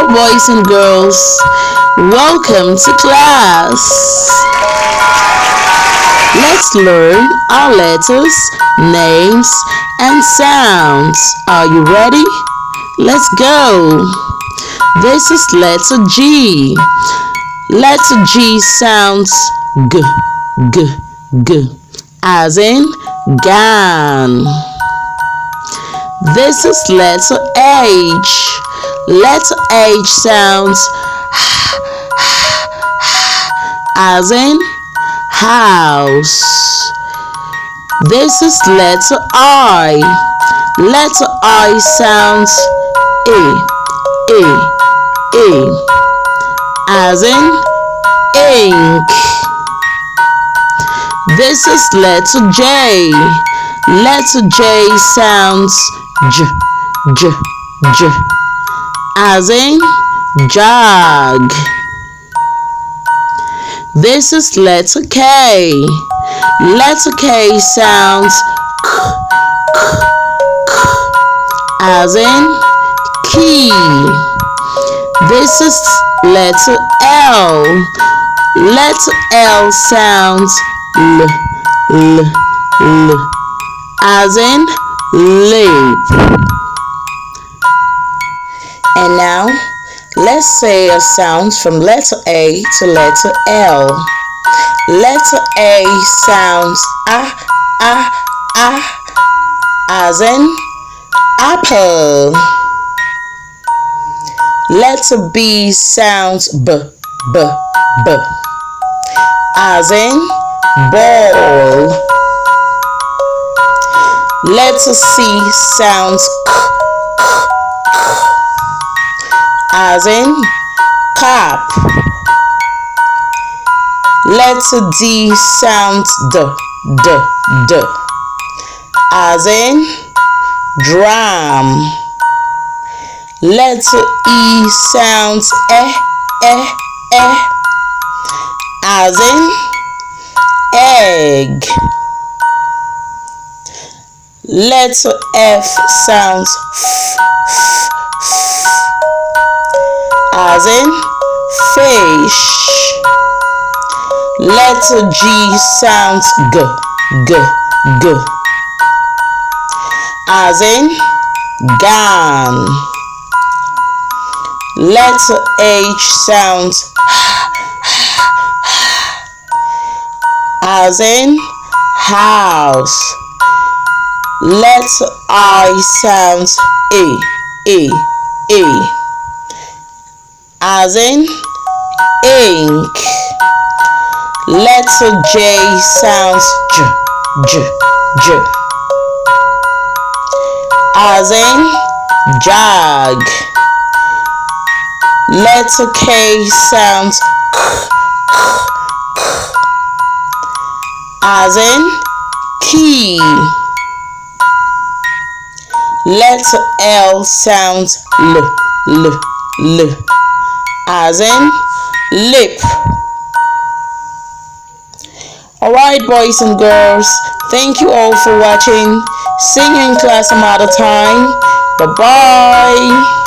Hello, boys and girls. Welcome to class. Let's learn our letters, names, and sounds. Are you ready? Let's go. This is letter G. Letter G sounds g, g, g, as in gun. This is letter H. Letter H sounds as in house. This is letter I. Letter I sounds E, as in ink. This is letter J. Letter J sounds J, J, J, as in jug. This is letter K. Letter K sounds k, k, k, as in key. This is letter L. Letter L sounds l, l, l, as in leap. And now, let's say our sounds from letter A to letter L. Letter A sounds as in apple. Letter B sounds b, as in ball. Letter C sounds k, as in cap. Letter D sounds d, as in drum. Letter E sounds as in egg. Letter F sounds as in fish. Letter G sounds g, as in gun. Letter H sounds as in house. Letter I sounds as in ink. Letter J sounds j, as in jug. Letter K sounds k, as in key. Letter L sounds l, as in lip. Alright, boys and girls, thank you all for watching. See you in class some other time. Bye bye.